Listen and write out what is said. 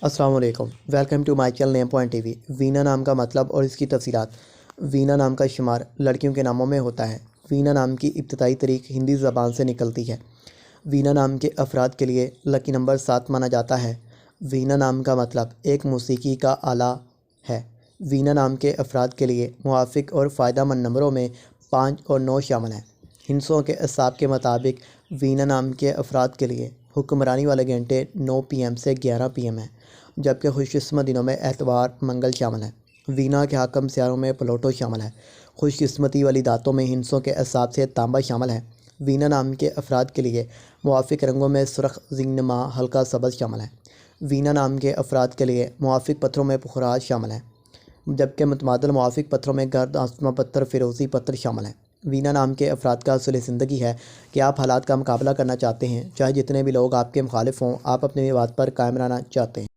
السلام علیکم، welcome to my channel name point TV وی۔ وینا نام کا مطلب اور اس کی تفصیلات۔ وینا نام کا شمار لڑکیوں کے ناموں میں ہوتا ہے۔ وینا نام کی ابتدائی تاریخ ہندی زبان سے نکلتی ہے۔ وینا نام کے افراد کے لیے لکی نمبر 7 مانا جاتا ہے۔ وینا نام کا مطلب ایک موسیقی کا آلہ ہے۔ وینا نام کے افراد کے لیے موافق اور فائدہ مند نمبروں میں 5 اور 9 شامل ہیں۔ ہندسوں کے اعصاب کے مطابق وینا نام کے افراد کے لیے حکمرانی والے گھنٹے 9 PM سے 11 PM ہیں، جبکہ خوش قسمت دنوں میں اتوار، منگل شامل ہیں۔ وینا کے حاکم سیاروں میں پلوٹو شامل ہے۔ خوش قسمتی والی دھاتوں میں ہندسوں کے اعصاب سے تانبا شامل ہے۔ وینا نام کے افراد کے لیے موافق رنگوں میں سرخ، زنگنما، ہلکا سبز شامل ہیں۔ وینا نام کے افراد کے لیے موافق پتھروں میں پخراج شامل ہیں، جبکہ متبادل موافق پتھروں میں گرد، آسما پتھر، فیروزی پتھر شامل ہیں۔ وینا نام کے افراد کا اصول زندگی ہے کہ آپ حالات کا مقابلہ کرنا چاہتے ہیں، چاہے جتنے بھی لوگ آپ کے مخالف ہوں، آپ اپنی بات پر قائم رہنا چاہتے ہیں۔